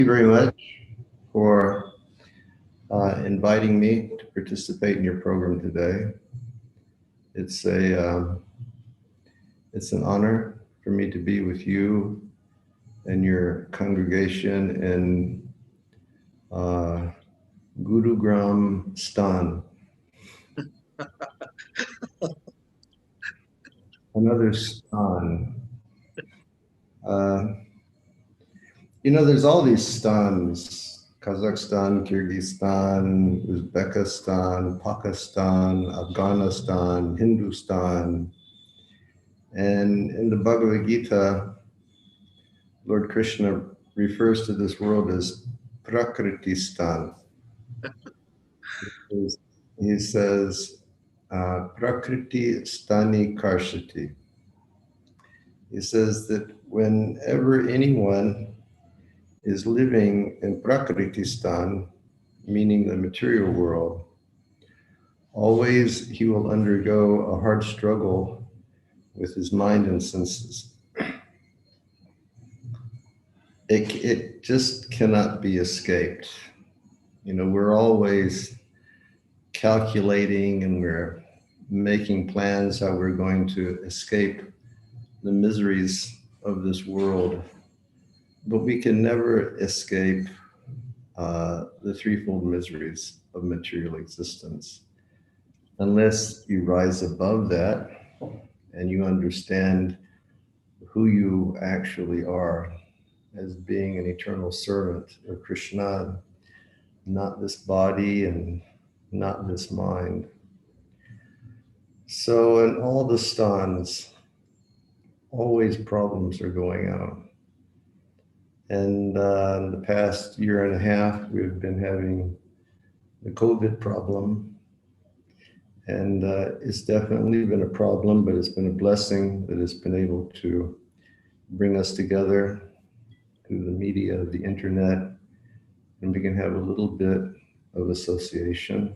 you very much for inviting me to participate in your program today. It's an honor for me to be with you and your congregation in Gurugram Stan. Another Stan. There's all these stans: Kazakhstan, Kyrgyzstan, Uzbekistan, Pakistan, Afghanistan, Hindustan. And in the Bhagavad Gita, Lord Krishna refers to this world as Prakritistan. He says, Prakriti Stani Karshati. He says that whenever anyone is living in Prakritistan, meaning the material world, always he will undergo a hard struggle with his mind and senses. It just cannot be escaped. We're always calculating and we're making plans how we're going to escape the miseries of this world. But we can never escape the threefold miseries of material existence unless you rise above that and you understand who you actually are as being an eternal servant of Kṛṣṇa, not this body and not this mind. So in all the stans, always problems are going on. And in the past year and a half, we've been having the COVID problem. And it's definitely been a problem, but it's been a blessing that it's been able to bring us together through the media of the internet, and we can have a little bit of association.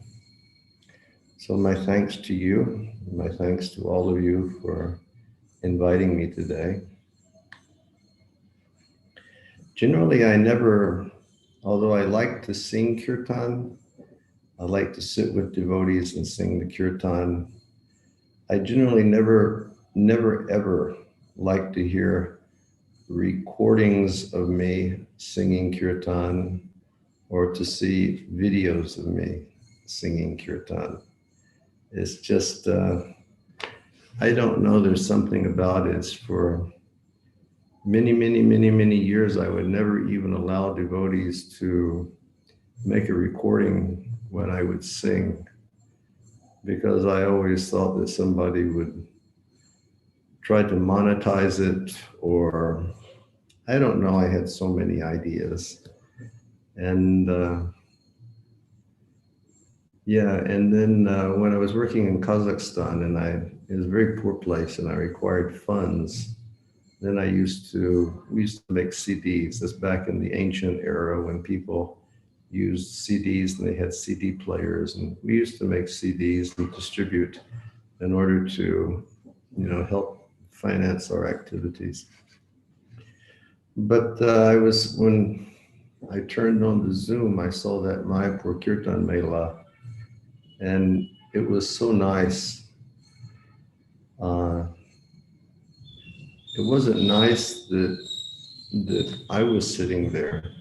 So my thanks to you, my thanks to all of you for inviting me today. Generally, although I like to sing kirtan, I like to sit with devotees and sing the kirtan, I generally never ever like to hear recordings of me singing kirtan or to see videos of me singing kirtan. It's just, I don't know, there's something about it. It's for many years, I would never even allow devotees to make a recording when I would sing, because I always thought that somebody would try to monetize it, or I don't know, I had so many ideas. And and then when I was working in Kazakhstan, and it was a very poor place and I required funds, then we used to make CDs. That's back in the ancient era when people used CDs and they had CD players, and we used to make CDs and distribute in order to, help finance our activities. But when I turned on the Zoom, I saw that Mayapur Kirtan Mela, and it was so nice. It wasn't nice that I was sitting there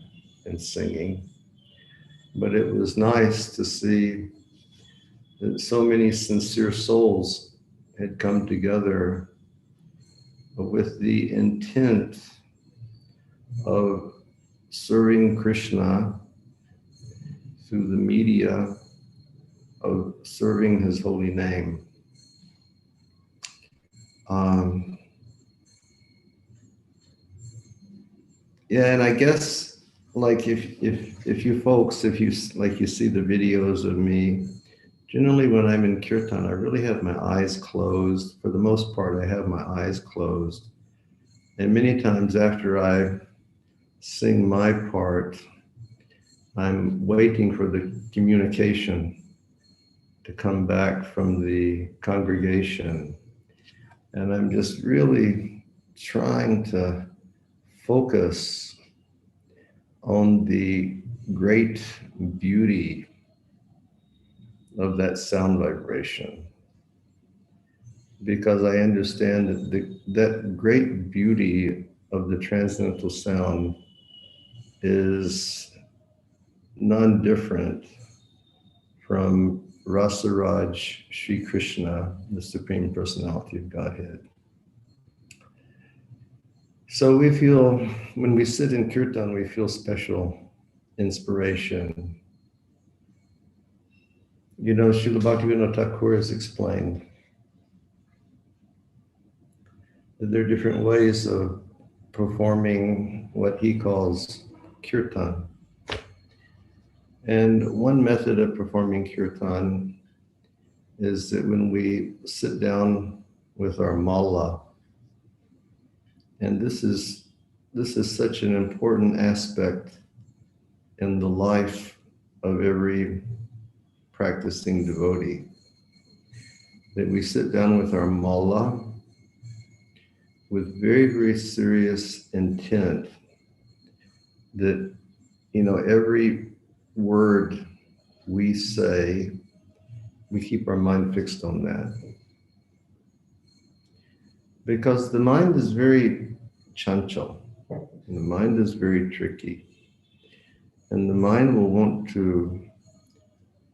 and singing, but it was nice to see that so many sincere souls had come together with the intent of serving Kṛṣṇa through the media of serving his holy name. And I guess, like, if you folks, you see the videos of me, generally when I'm in kirtan, I really have my eyes closed. For the most part, I have my eyes closed. And many times after I sing my part, I'm waiting for the communication to come back from the congregation. And I'm just really trying to focus on the great beauty of that sound vibration, because I understand that that great beauty of the transcendental sound is non-different from Rasaraj Sri Krishna, the Supreme Personality of Godhead. So we feel, when we sit in kirtan, we feel special inspiration. You know, Srila Bhaktivinoda Thakur has explained that there are different ways of performing what he calls kirtan. And one method of performing kirtan is that when we sit down with our mala, and this is such an important aspect in the life of every practicing devotee, that we sit down with our mala with very, very serious intent that, you know, every word we say, we keep our mind fixed on that. Because the mind is very chanchal, and the mind is very tricky, and the mind will want to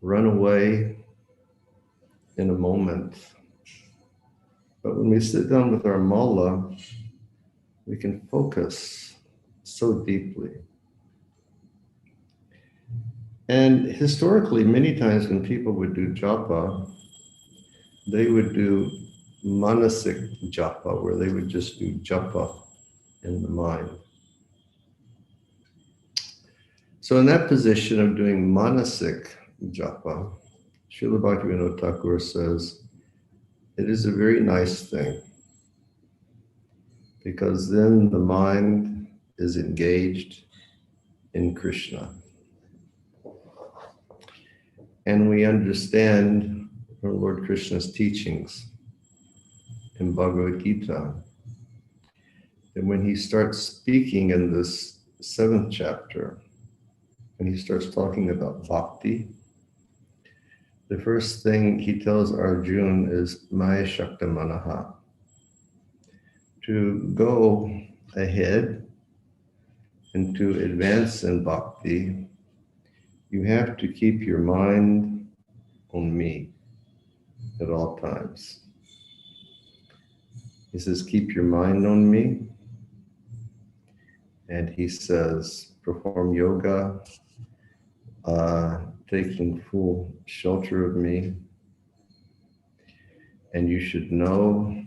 run away in a moment. But when we sit down with our mala, we can focus so deeply. And historically, many times when people would do japa, they would do manasik japa, where they would just do japa in the mind. So in that position of doing manasik japa, Srila Bhaktivinoda Thakur says, it is a very nice thing, because then the mind is engaged in Krishna. And we understand our Lord Krishna's teachings in Bhagavad Gita, that when he starts speaking in this 7th chapter, when he starts talking about bhakti, the first thing he tells Arjuna is Maya Shakta Manaha. To go ahead and to advance in bhakti, you have to keep your mind on me at all times. He says, keep your mind on me. And he says, perform yoga, taking full shelter of me. And you should know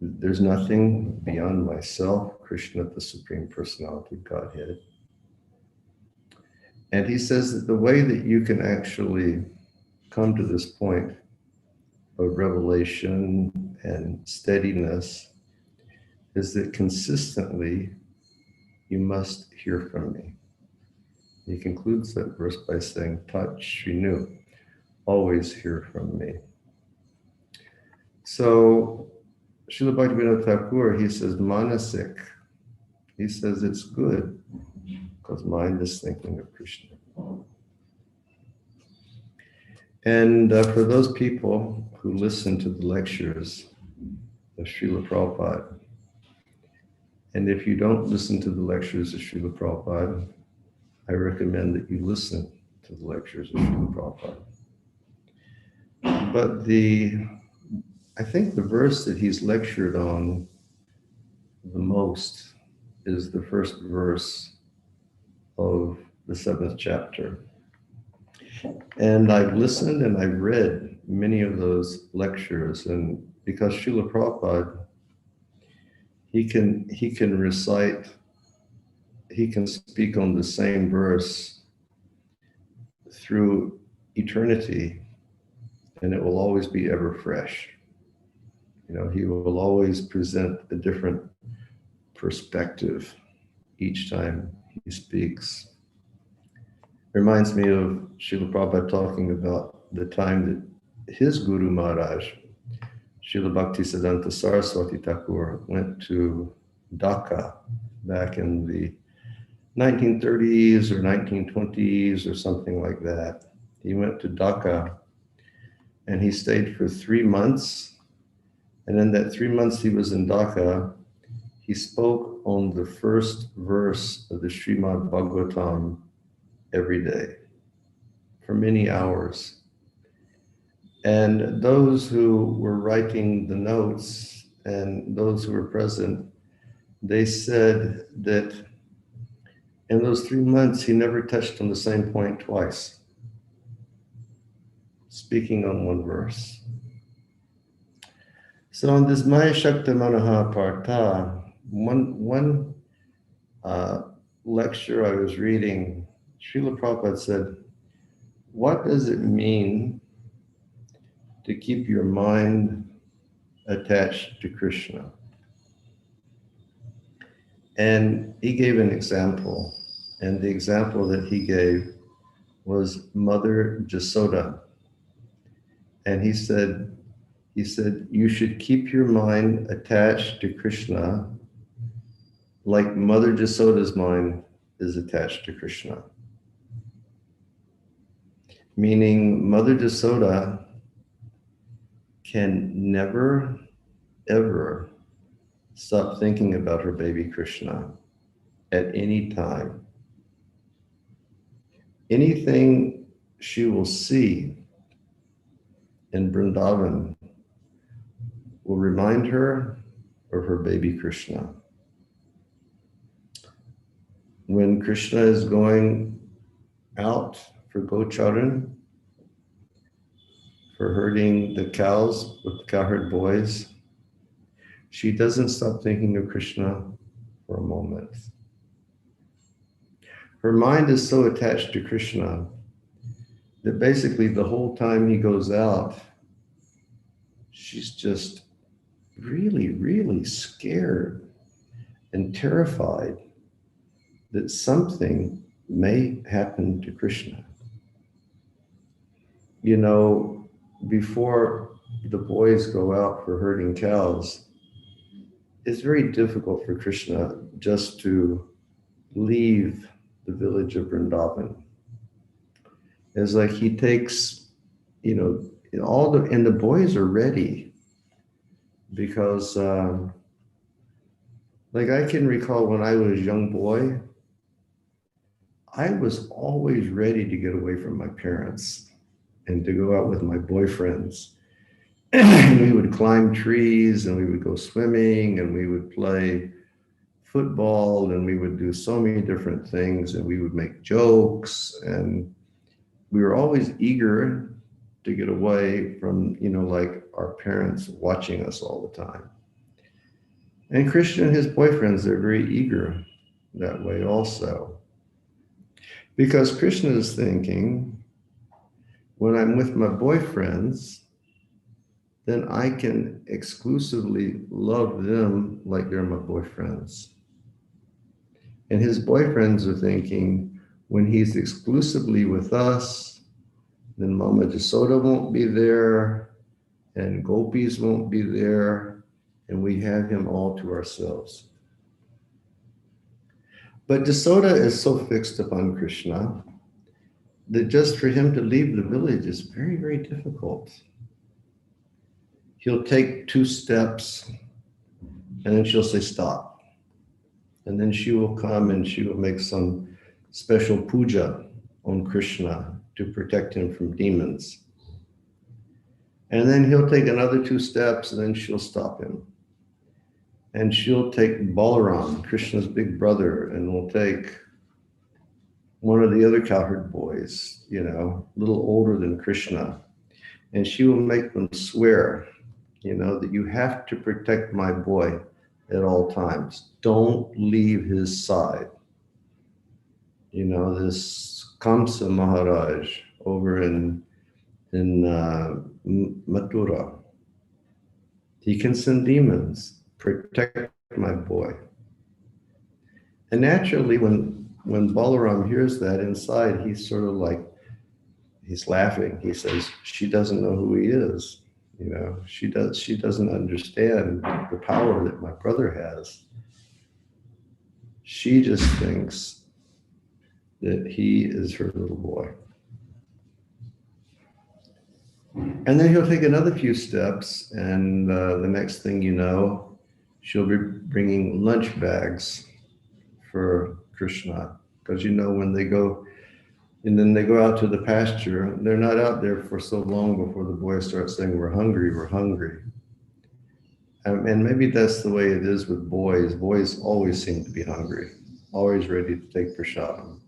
there's nothing beyond myself, Krishna, the Supreme Personality of Godhead. And he says that the way that you can actually come to this point of revelation and steadiness is that consistently you must hear from me. He concludes that verse by saying, Tat Shrinu, always hear from me. So Srila Bhaktivinoda Thakur, he says, manasik, he says it's good because mind is thinking of Krishna. And for those people who listen to the lectures of Srila Prabhupada, and if you don't listen to the lectures of Srila Prabhupada, I recommend that you listen to the lectures of Srila Prabhupada. But I think the verse that he's lectured on the most is the first verse of the 7th chapter. And I've listened and I've read many of those lectures, and because Srila Prabhupada, he can recite, he can speak on the same verse through eternity, and it will always be ever fresh. You know, he will always present a different perspective each time he speaks. Reminds me of Srila Prabhupada talking about the time that his Guru Maharaj, Srila Bhaktisiddhanta Saraswati Thakur, went to Dhaka back in the 1930s or 1920s or something like that. He went to Dhaka and he stayed for 3 months. And in that 3 months he was in Dhaka, he spoke on the first verse of the Srimad Bhagavatam every day for many hours. And those who were writing the notes and those who were present, they said that in those 3 months, he never touched on the same point twice, speaking on one verse. So on this Maya Shakta Manaha Partha, one lecture I was reading, Srila Prabhupada said, what does it mean to keep your mind attached to Krishna? And he gave an example, and the example that he gave was Mother Jasoda. And he said, you should keep your mind attached to Krishna like Mother Jasoda's mind is attached to Krishna. Meaning Mother Jasoda can never, ever stop thinking about her baby Krishna at any time. Anything she will see in Vrindavan will remind her of her baby Krishna. When Krishna is going out for Gocharan, for herding the cows with the cowherd boys, she doesn't stop thinking of Krishna for a moment. Her mind is so attached to Krishna that basically the whole time he goes out, she's just really, really scared and terrified that something may happen to Krishna. You know, before the boys go out for herding cows, it's very difficult for Krishna just to leave the village of Vrindavan. It's like he takes, you know, and the boys are ready because, like I can recall when I was a young boy, I was always ready to get away from my parents and to go out with my boyfriends. And we would climb trees and we would go swimming and we would play football and we would do so many different things and we would make jokes, and we were always eager to get away from, you know, like our parents watching us all the time. And Krishna and his boyfriends, they're very eager that way also. Because Krishna is thinking, when I'm with my boyfriends, then I can exclusively love them like they're my boyfriends. And his boyfriends are thinking, when he's exclusively with us, then Mama Jasoda won't be there, and gopis won't be there, and we have him all to ourselves. But Jasoda is so fixed upon Krishna that just for him to leave the village is very, very difficult. He'll take 2 steps and then she'll say, stop. And then she will come and she will make some special puja on Krishna to protect him from demons. And then he'll take another 2 steps and then she'll stop him. And she'll take Balaram, Krishna's big brother, and will take one of the other cowherd boys, you know, a little older than Krishna. And she will make them swear, you know, that you have to protect my boy at all times. Don't leave his side. You know, this Kamsa Maharaj over in Mathura, he can send demons. Protect my boy. And naturally, when Balaram hears that inside, he's sort of like, he's laughing. He says, she doesn't know who he is. You know, she doesn't understand the power that my brother has. She just thinks that he is her little boy. And then he'll take another few steps, and the next thing you know, she'll be bringing lunch bags for Krishna. Because you know, when they go, and then they go out to the pasture, they're not out there for so long before the boys start saying, we're hungry, we're hungry. And maybe that's the way it is with boys. Boys always seem to be hungry, always ready to take prasadam.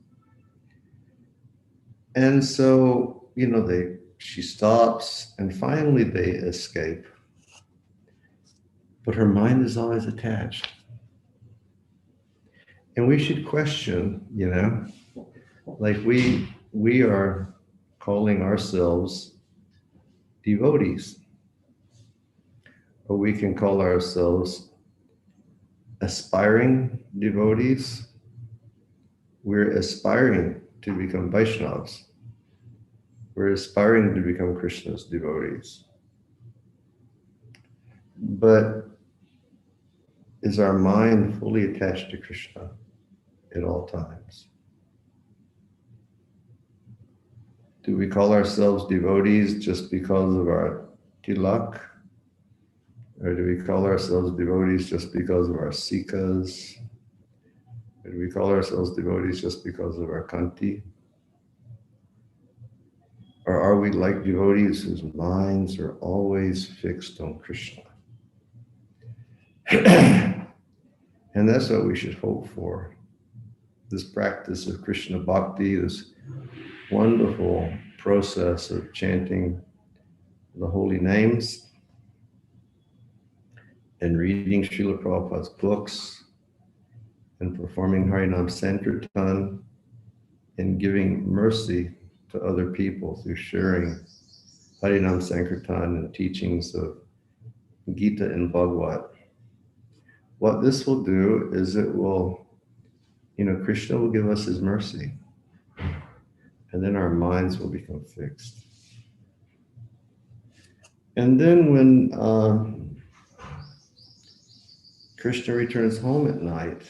And so, you know, she stops, and finally they escape. But her mind is always attached. And we should question, you know, like we are calling ourselves devotees, or we can call ourselves aspiring devotees. We're aspiring to become Vaishnavas. We're aspiring to become Krishna's devotees. But is our mind fully attached to Krishna at all times? Do we call ourselves devotees just because of our tilak? Or do we call ourselves devotees just because of our sikas? Or do we call ourselves devotees just because of our kanti? Or are we like devotees whose minds are always fixed on Krishna? And that's what we should hope for. This practice of Krishna Bhakti, this wonderful process of chanting the holy names and reading Srila Prabhupada's books and performing Harinam Sankirtan and giving mercy to other people through sharing Harinam Sankirtan and teachings of Gita and Bhagavad. What this will do is it will, you know, Krishna will give us his mercy, and then our minds will become fixed. And then when Krishna returns home at night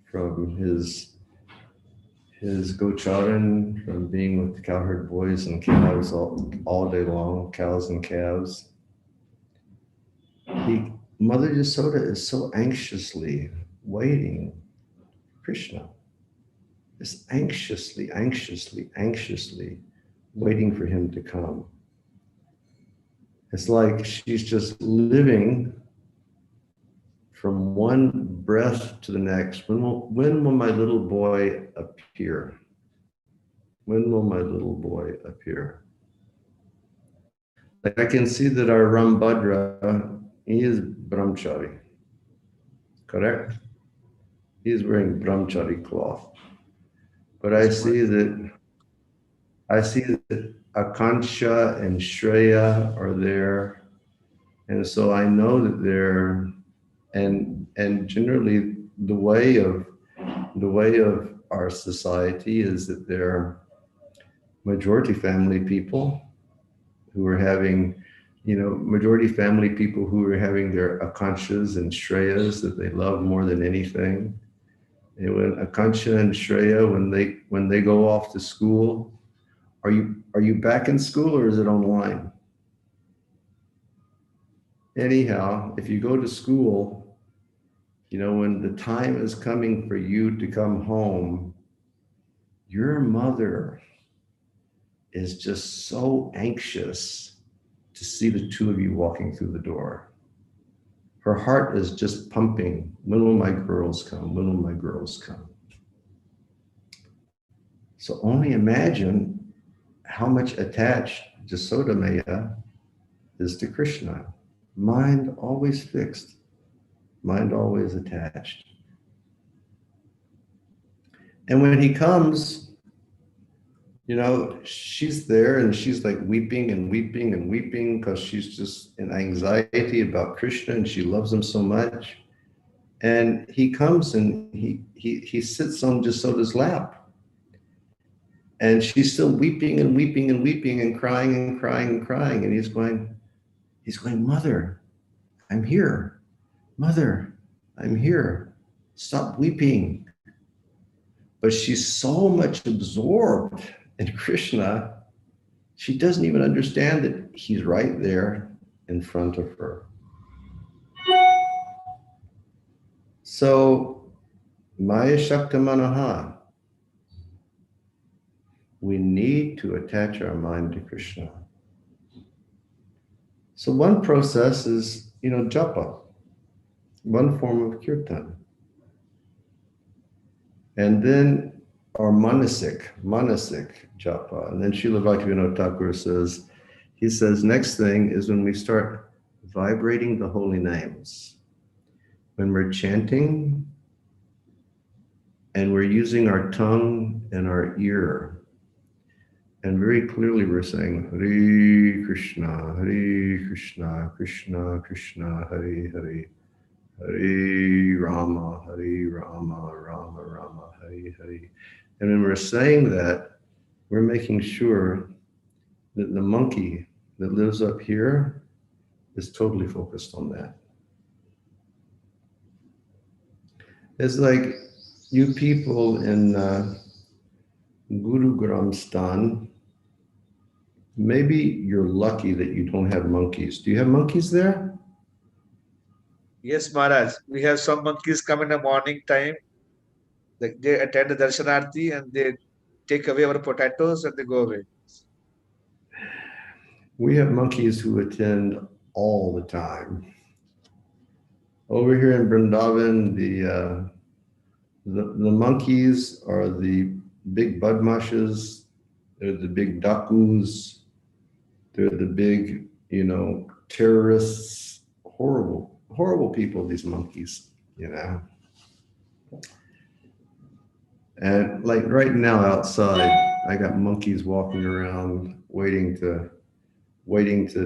from his gocharan, from being with the cowherd boys and cows all day long, cows and calves, Mother Yasoda is so anxiously waiting for Krishna. Is anxiously waiting for him to come. It's like she's just living from one breath to the next. When will my little boy appear? When will my little boy appear? Like I can see that our Rambhadra, he is brahmachari, correct? He is wearing brahmachari cloth. But I see that Akansha and Shreya are there. And so I know that they're, and generally the way of our society is that they're majority family people who are having, majority family people who are having their Akanshas and Shreyas that they love more than anything. And when Akansha and Shreya, when they go off to school, are you back in school or is it online? Anyhow, if you go to school, when the time is coming for you to come home, your mother is just so anxious to see the two of you walking through the door. Her heart is just pumping. When will my girls come? When will my girls come? So only imagine how much attached Yasoda Maya is to Krishna. Mind always fixed, mind always attached. And when he comes, she's there and she's like weeping and weeping and weeping because she's just in anxiety about Krishna and she loves him so much. And he comes and he sits on Yasoda's lap. And she's still weeping and weeping and weeping and crying and crying and crying. And he's going, Mother, I'm here. Mother, I'm here. Stop weeping. but she's so much absorbed in Krishna, she doesn't even understand that he's right there in front of her. So, Maya Shakta Manaha, we need to attach our mind to Krishna. So one process is, japa, one form of kirtan. And then our manasik japa. And then Srila Bhaktivinoda Thakur says, next thing is when we start vibrating the holy names. When we're chanting and we're using our tongue and our ear, and very clearly we're saying, Hare Krishna, Krishna Krishna, Hare Hare, Hare Rama, Rama Rama, Hare Hare. And when we're saying that, we're making sure that the monkey that lives up here is totally focused on that. It's like you people in Gurugram stan, maybe you're lucky that you don't have monkeys. Do you have monkeys there? Yes, Maharaj. We have some monkeys come in the morning time. They attend the darshanarti and they take away our potatoes and they go away. We have monkeys who attend all the time. Over here in Vrindavan, the monkeys are the big badmashes. They're the big dakus. They're the big, terrorists. Horrible, horrible people, these monkeys, And like right now outside, I got monkeys walking around waiting to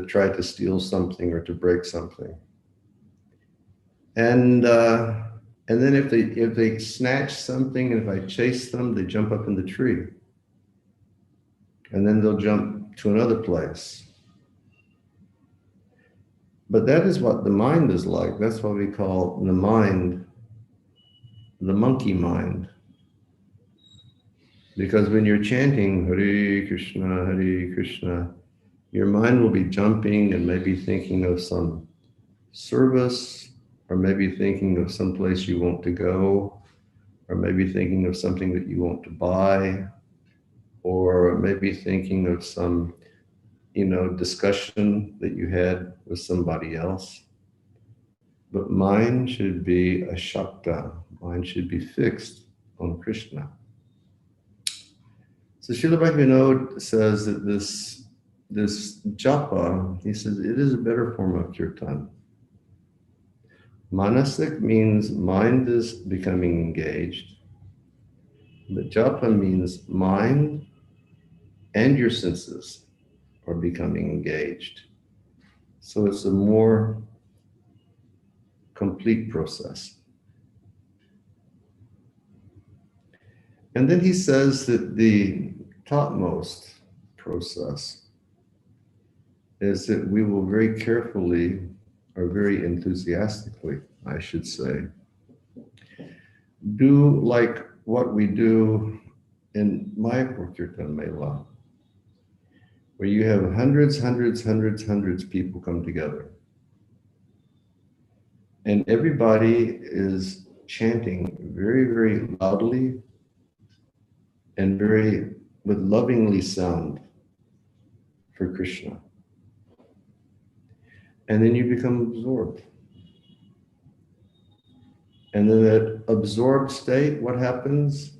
try to steal something or to break something. And then if they snatch something, and if I chase them, they jump up in the tree. And then they'll jump to another place. But that is what the mind is like. That's what we call the mind, the monkey mind. Because when you're chanting Hare Krishna, your mind will be jumping and maybe thinking of some service, or maybe thinking of some place you want to go, or maybe thinking of something that you want to buy, or maybe thinking of some, discussion that you had with somebody else. But mind should be a shakta. Mind should be fixed on Krishna. So Srila Bhaktivinoda says that this japa, he says, it is a better form of kirtan. Manasik means mind is becoming engaged. But japa means mind and your senses are becoming engaged. So it's a more complete process. And then he says that the topmost process is that we will very carefully, or very enthusiastically, I should say, do like what we do in my Kirtan Mela, where you have hundreds of people come together. And everybody is chanting very, very loudly and with lovingly sound for Krishna. And then you become absorbed. And then that absorbed state, what happens?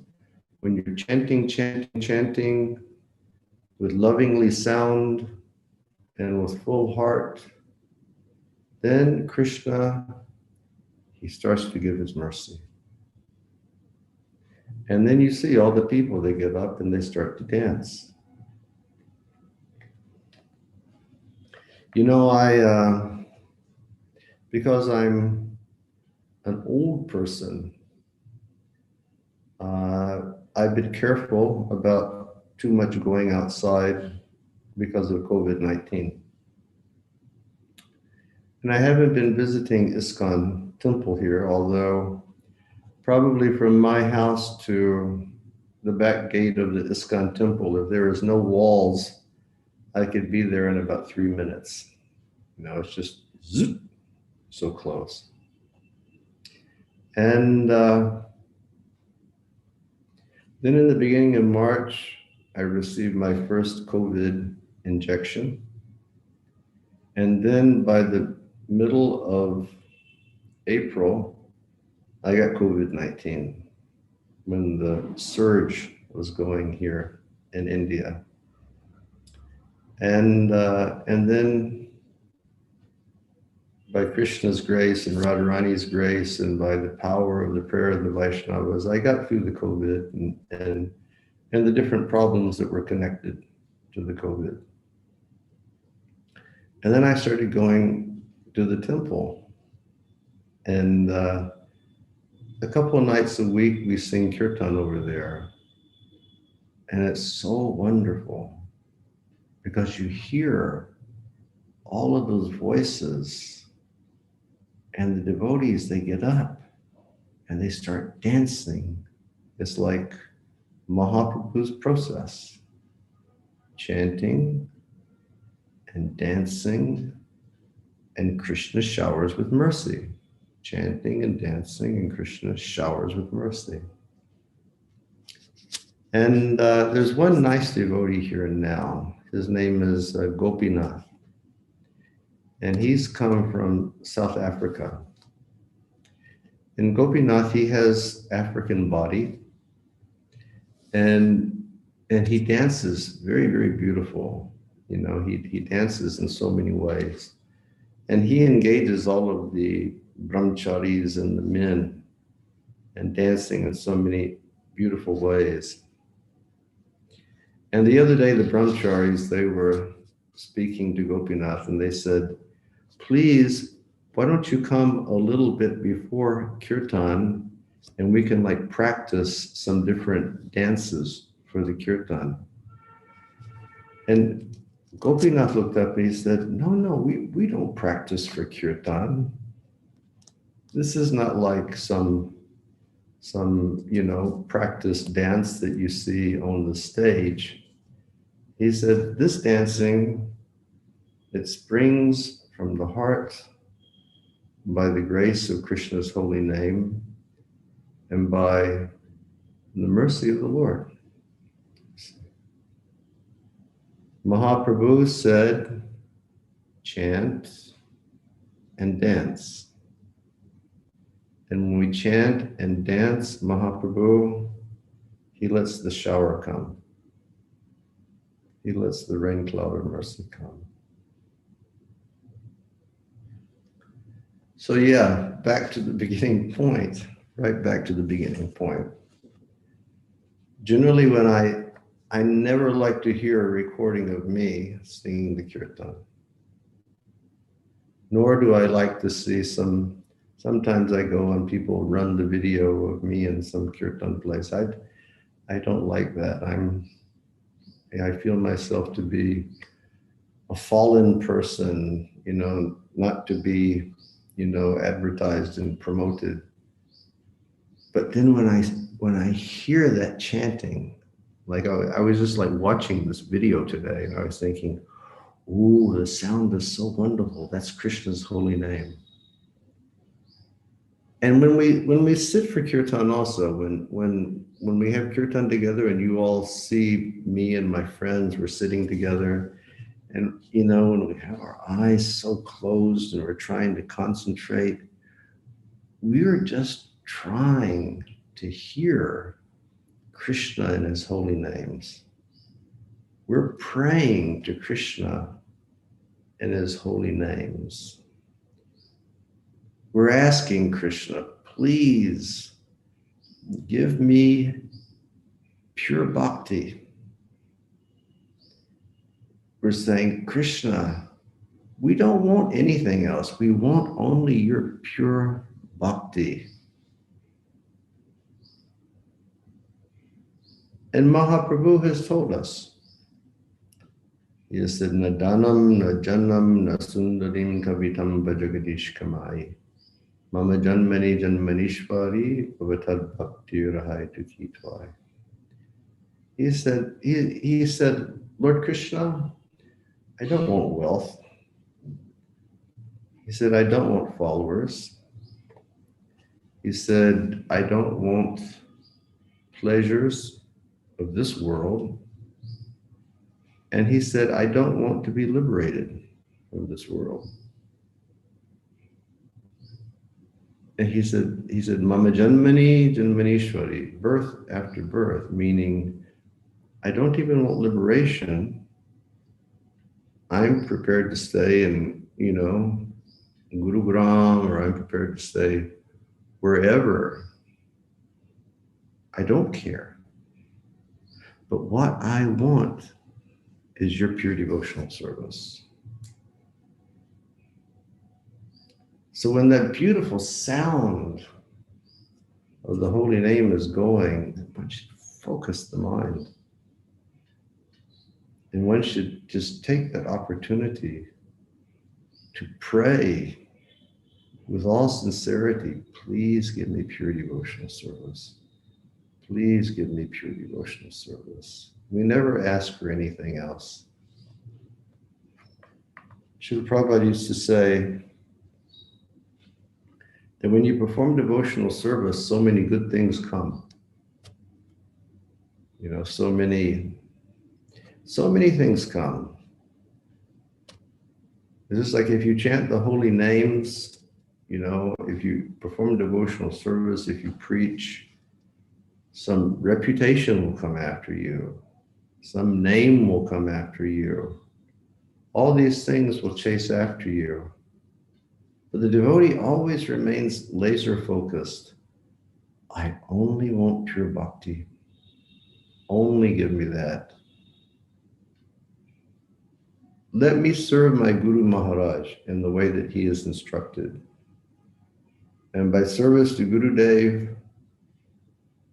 When you're chanting with lovingly sound and with full heart, then Krishna, he starts to give his mercy. And then you see all the people, they get up and they start to dance. Because I'm an old person, I've been careful about too much going outside because of COVID-19. And I haven't been visiting ISKCON temple here, although probably from my house to the back gate of the ISKCON temple. If there was no walls, I could be there in about 3 minutes. You know, it's just zoop, so close. And then in the beginning of March, I received my first COVID injection. And then by the middle of April, I got COVID-19 when the surge was going here in India. And then by Krishna's grace and Radharani's grace and by the power of the prayer of the Vaishnavas, I got through the COVID and the different problems that were connected to the COVID. And then I started going to the temple. And a couple of nights a week, we sing kirtan over there. And it's so wonderful because you hear all of those voices. And the devotees, they get up and they start dancing. It's like Mahaprabhu's process, chanting and dancing, and Krishna showers with mercy. Chanting and dancing, and Krishna showers with mercy. And there's one nice devotee here now. His name is Gopinath. And he's come from South Africa. And Gopinath, he has African body. And he dances very, very beautiful. You know, he dances in so many ways. And he engages all of the brahmacharis and the men and dancing in so many beautiful ways. And the other day, the brahmacharis, they were speaking to Gopinath and they said, please, why don't you come a little bit before kirtan and we can like practice some different dances for the kirtan. And Gopinath looked up and he said, no, we don't practice for kirtan. This is not like some practice dance that you see on the stage. He said, this dancing, it springs from the heart by the grace of Krishna's holy name and by the mercy of the Lord. Mahaprabhu said, chant and dance. And when we chant and dance Mahaprabhu, he lets the shower come. He lets the rain cloud of mercy come. So yeah, back to the beginning point, right back to the beginning point. Generally when I never like to hear a recording of me singing the kirtan. Nor do I like to see sometimes I go and people run the video of me in some kirtan place. I don't like that. I feel myself to be a fallen person, not to be, advertised and promoted. But then when I hear that chanting, like I was just like watching this video today and I was thinking, ooh, the sound is so wonderful. That's Krishna's holy name. And when we sit for kirtan also, when we have kirtan together and you all see me and my friends, we're sitting together and, when we have our eyes so closed and we're trying to concentrate, we're just trying to hear Krishna and his holy names. We're praying to Krishna in his holy names. We're asking Krishna, please give me pure bhakti. We're saying, Krishna, we don't want anything else. We want only your pure bhakti. And Mahaprabhu has told us. He has said, na danam, na janam, na sundarim kavitam bhajagadish kamai. Mama janmani janmanishvari avatad bhakti rahai tukitwai. he said, Lord Kṛṣṇa, I don't want wealth. He said, I don't want followers. He said, I don't want pleasures of this world. And he said, I don't want to be liberated from this world. And he said, Mama Janmani Janmanishwari, birth after birth, meaning I don't even want liberation. I'm prepared to stay in, Gurugram, or I'm prepared to stay wherever. I don't care. But what I want is your pure devotional service. So when that beautiful sound of the holy name is going, one should focus the mind. And one should just take that opportunity to pray with all sincerity, please give me pure devotional service. Please give me pure devotional service. We never ask for anything else. Srila Prabhupada used to say that when you perform devotional service, so many good things come. So many things come. It's just like if you chant the holy names, if you perform devotional service, if you preach, some reputation will come after you. Some name will come after you. All these things will chase after you. But the devotee always remains laser focused. I only want pure bhakti. Only give me that. Let me serve my Guru Maharaj in the way that he is instructed. And by service to Guru Dev,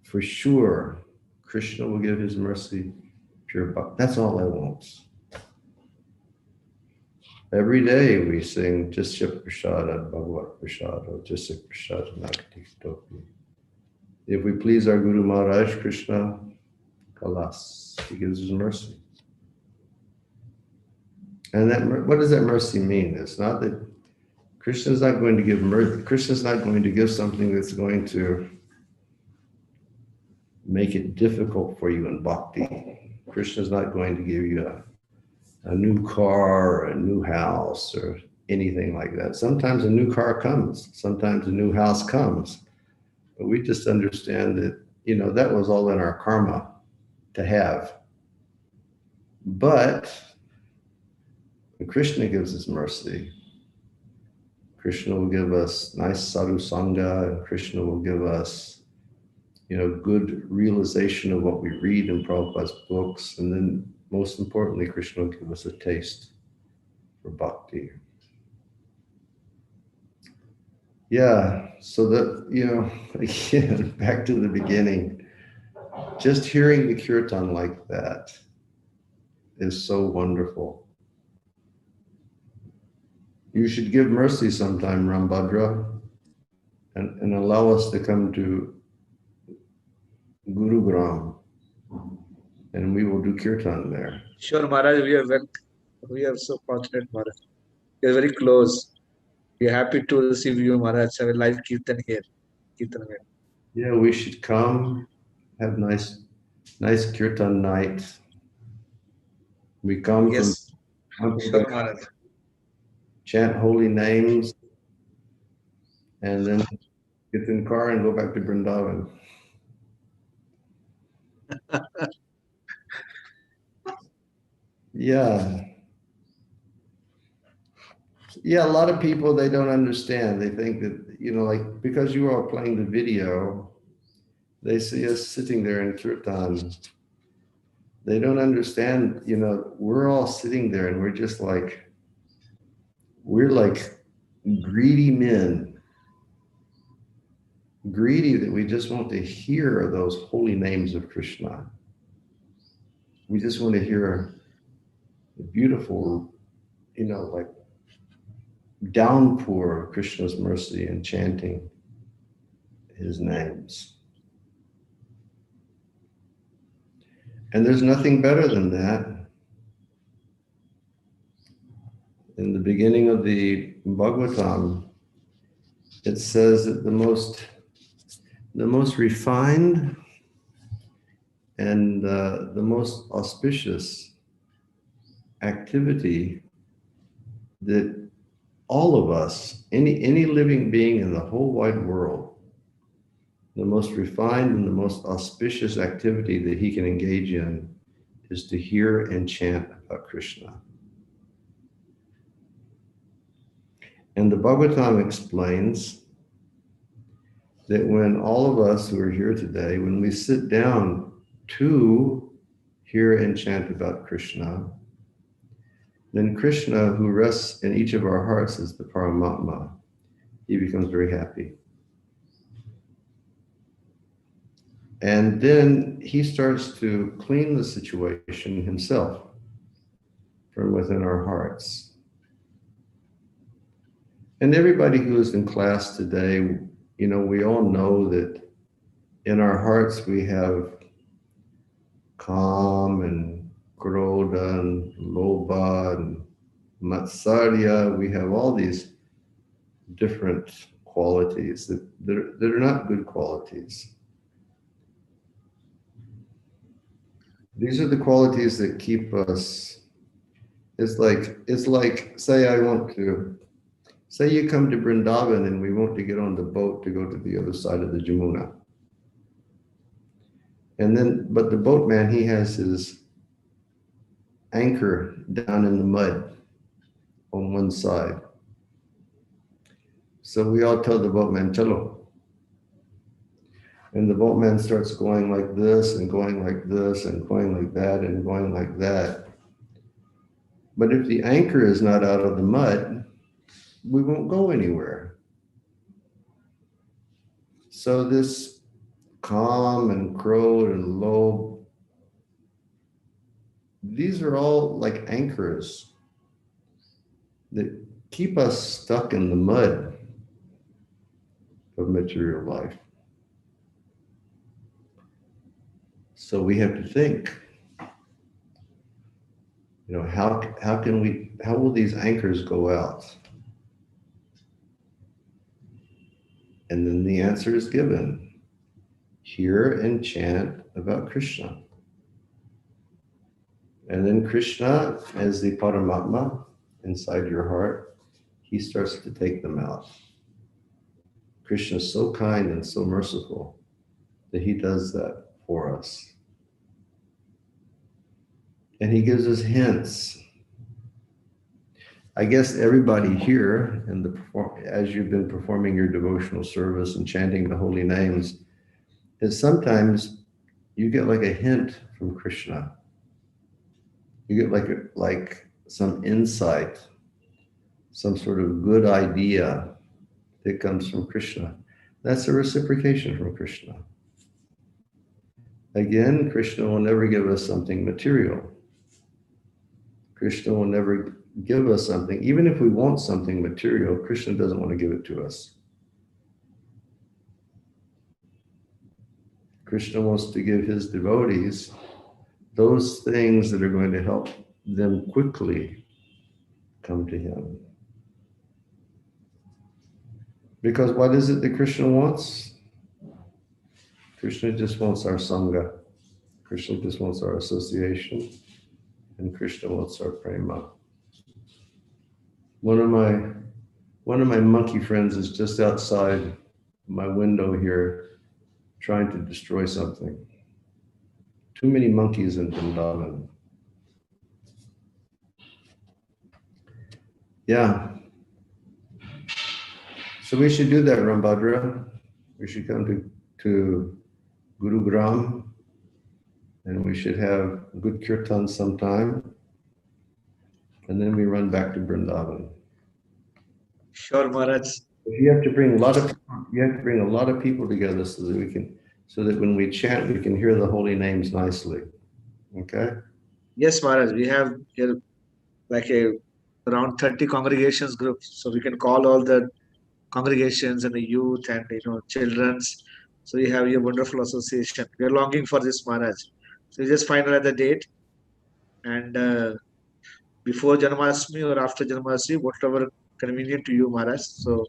for sure, Krishna will give his mercy, pure bhakti. That's all I want. Every day we sing Jisya Prasada, Bhagavat Prasada, Jisya Prasada, Nakti Topi. If we please our Guru Maharaj Krishna, Kalas, he gives his mercy. And what does that mercy mean? It's not that Krishna's not going to give mercy. Krishna's not going to give something that's going to make it difficult for you in bhakti. Krishna's not going to give you a new car, or a new house, or anything like that. Sometimes a new car comes. Sometimes a new house comes. But we just understand that, that was all in our karma to have. But when Krishna gives his mercy, Krishna will give us nice sadhu sangha, and Krishna will give us, good realization of what we read in Prabhupada's books. And then most importantly, Krishna will give us a taste for bhakti. Yeah, so that, again, back to the beginning, just hearing the kirtan like that is so wonderful. You should give mercy sometime, Rambhadra, and allow us to come to Gurugram, and we will do kirtan there. Sure, Maharaj, we are so fortunate, Maharaj. We are very close. We are happy to receive you, Maharaj. Have a live kirtan here. Yeah, we should come, have nice kirtan night. We come Yes, from sure, Maharaj. chant holy names, and then get in the car and go back to Vrindavan. Yeah. Yeah, a lot of people, they don't understand. They think that, because you are playing the video, they see us sitting there in kirtan. They don't understand, we're all sitting there and we're like greedy men. Greedy that we just want to hear those holy names of Krishna. We just want to hear the beautiful, downpour of Krishna's mercy and chanting his names. And there's nothing better than that. In the beginning of the Bhagavatam, it says that the most refined and the most auspicious activity that all of us, any living being in the whole wide world, the most refined and the most auspicious activity that he can engage in is to hear and chant about Krishna. And the Bhagavatam explains that when all of us who are here today, when we sit down to hear and chant about Krishna, then Krishna, who rests in each of our hearts as the Paramatma, he becomes very happy. And then he starts to clean the situation himself from within our hearts. And everybody who is in class today, you know, we all know that in our hearts we have Kam and Krodha and Lobha and Matsarya. We have all these different qualities that are not good qualities. These are the qualities that keep us. It's like say you come to Vrindavan and we want to get on the boat to go to the other side of the Jamuna. And then, but the boatman, he has his anchor down in the mud on one side. So we all tell the boatman, chalo. And the boatman starts going like this and going like this and going like that and going like that. But if the anchor is not out of the mud, we won't go anywhere. So this Kam and Krodha and Lob, these are all like anchors that keep us stuck in the mud of material life. So we have to think, you know, how will these anchors go out? And then the answer is given. Hear and chant about Krishna. And then Krishna, as the Paramatma inside your heart, he starts to take them out. Krishna is so kind and so merciful that he does that for us. And he gives us hints. I guess everybody here, as you've been performing your devotional service and chanting the holy names, is sometimes you get like a hint from Krishna. You get like some insight, some sort of good idea that comes from Krishna. That's a reciprocation from Krishna. Again, Krishna will never give us something material. Krishna will never give us something. Even if we want something material, Krishna doesn't want to give it to us. Krishna wants to give his devotees those things that are going to help them quickly come to him. Because what is it that Krishna wants? Krishna just wants our sangha. Krishna just wants our association. And Krishna wants our prema. One of my monkey friends is just outside my window here trying to destroy something. Too many monkeys in Vrindavan. Yeah. So we should do that, Rambhadra. We should come to Gurugram, and we should have good kirtan sometime. And then we run back to Vrindavan. Sure, Maharaj. You have to bring a lot of people together so that when we chant, we can hear the holy names nicely. Okay? Yes, Maharaj. We have here like around 30 congregations groups. So we can call all the congregations and the youth and children's. So you have your wonderful association. We are longing for this, Maharaj. So you just finalize the date, and before Janmashtami or after Janmashtami, whatever convenient to you, Maharaj. So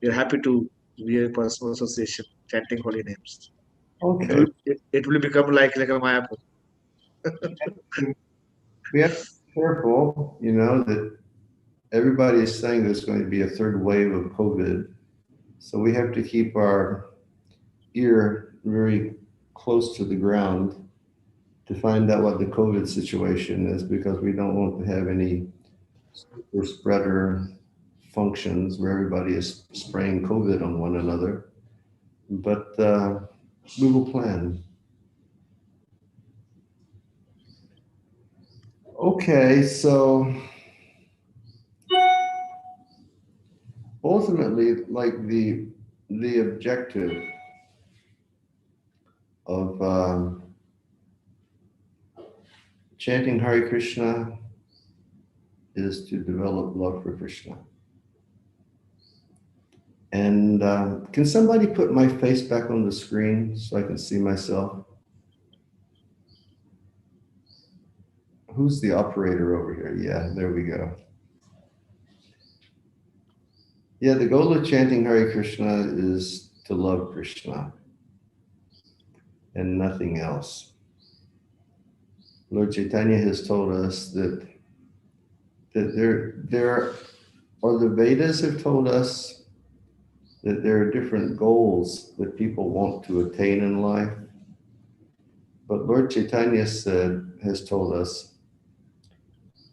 we are happy to be a personal association chanting holy names. Okay. It will become like a Mayapur. We have to be careful, that everybody is saying there's going to be a third wave of COVID. So we have to keep our ear very close to the ground to find out what the COVID situation is, because we don't want to have any super spreader functions where everybody is spraying COVID on one another. But we will plan. Okay, so ultimately, like the objective of chanting Hare Krishna is to develop love for Krishna. And can somebody put my face back on the screen so I can see myself? Who's the operator over here? Yeah, there we go. Yeah, the goal of chanting Hare Krishna is to love Krishna and nothing else. Lord Chaitanya has told us that there or the Vedas have told us that there are different goals that people want to attain in life. But Lord Chaitanya has told us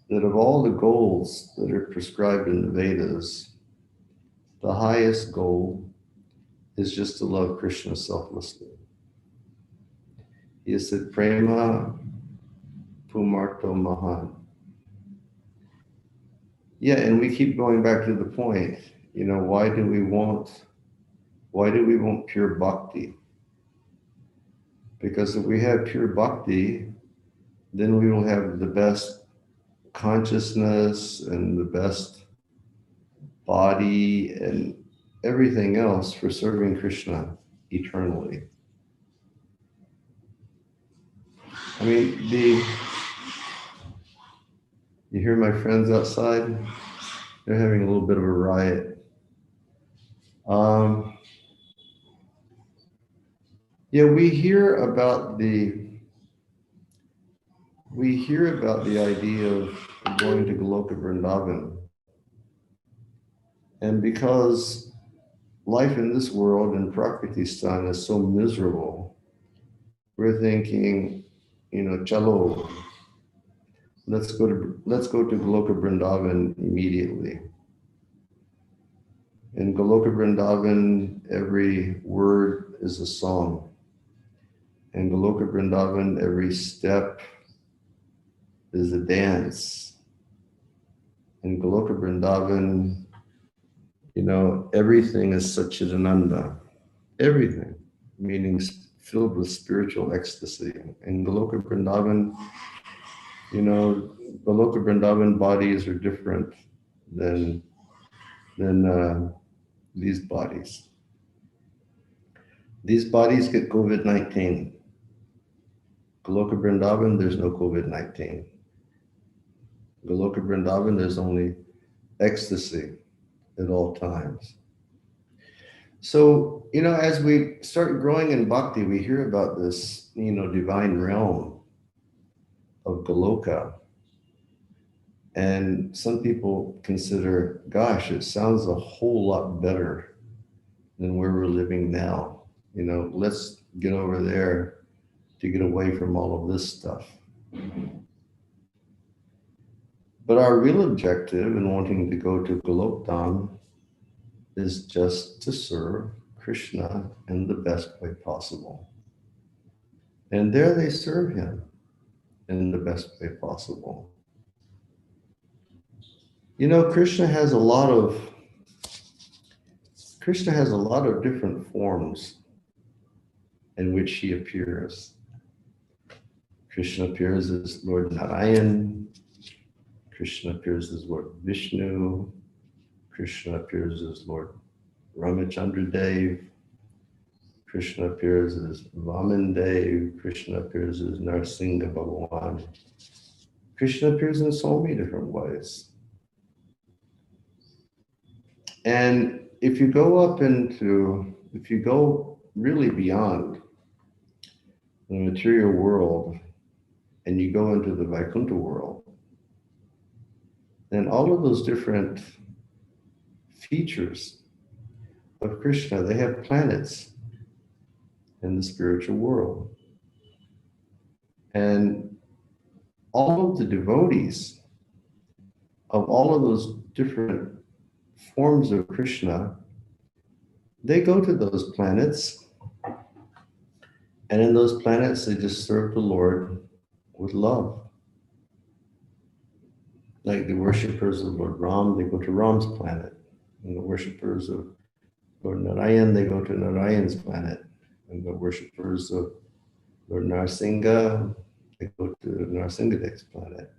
that of all the goals that are prescribed in the Vedas, the highest goal is just to love Krishna selflessly. He has said, Prema Pumarto Mahan. Yeah, and we keep going back to the point, why do we want pure bhakti? Because if we have pure bhakti, then we will have the best consciousness and the best body and everything else for serving Krishna eternally. I mean, you hear my friends outside? They're having a little bit of a riot. Yeah, we hear about the idea of going to Goloka Vrindavan. And because life in this world in Prakritistan is so miserable, we're thinking, chalo, let's go to Goloka Vrindavan immediately. In Goloka Vrindavan, every word is a song. In Goloka Vrindavan, every step is a dance. In Goloka Vrindavan, everything is Satchidananda. Everything, meaning filled with spiritual ecstasy. In Goloka Vrindavan, Goloka Vrindavan bodies are different than these bodies. These bodies get COVID-19. Goloka Vrindavan, there's no COVID-19. Goloka Vrindavan, there's only ecstasy at all times. So, as we start growing in bhakti, we hear about this, divine realm of Goloka. And some people consider, gosh, it sounds a whole lot better than where we're living now. Let's get over there to get away from all of this stuff. But our real objective in wanting to go to Golokdham is just to serve Krishna in the best way possible. And there they serve him in the best way possible. Krishna has a lot of different forms in which he appears. Krishna appears as Lord Narayan. Krishna appears as Lord Vishnu. Krishna appears as Lord Ramachandra Dev. Krishna appears as Vamandev, Krishna appears as Narsingha Bhagavan. Krishna appears in so many different ways. And if you go really beyond the material world and you go into the Vaikuntha world, then all of those different features of Krishna, they have planets in the spiritual world. And all of the devotees of all of those different forms of Krishna, they go to those planets, and in those planets they just serve the Lord with love. Like the worshippers of Lord Ram, they go to Ram's planet. And the worshippers of Lord Narayan, they go to Narayan's planet. And the worshippers of Lord Narsingha, they go to Narsinghdev's planet.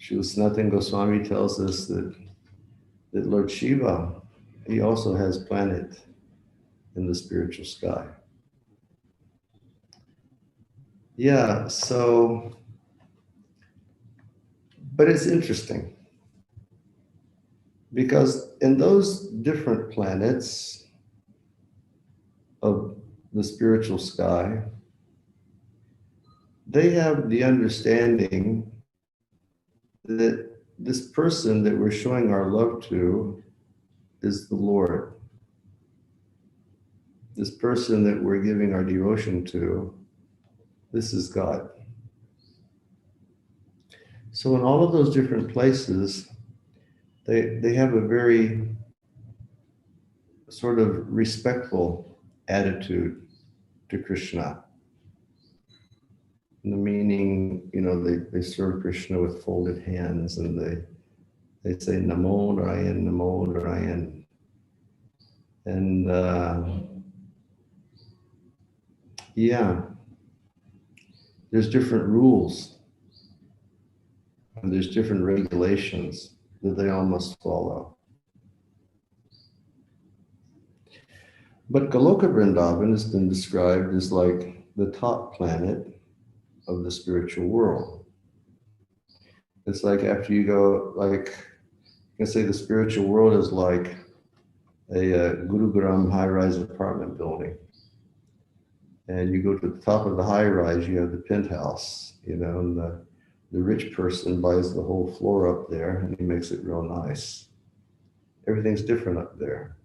Srila Sanatana Goswami tells us that Lord Shiva, he also has planet in the spiritual sky. Yeah, so, but it's interesting because in those different planets of the spiritual sky, they have the understanding that this person that we're showing our love to is the Lord. This person that we're giving our devotion to, this is God. So in all of those different places, they have a very sort of respectful attitude to Krishna. In the meaning, they serve Krishna with folded hands, and they say Namo Narayan, Namo Narayan. And there's different rules and there's different regulations that they all must follow. But Goloka Vrindavan has been described as like the top planet of the spiritual world. It's like after you go, like, you can say the spiritual world is like a Gurugram high-rise apartment building. And you go to the top of the high-rise, you have the penthouse, and the rich person buys the whole floor up there and he makes it real nice. Everything's different up there.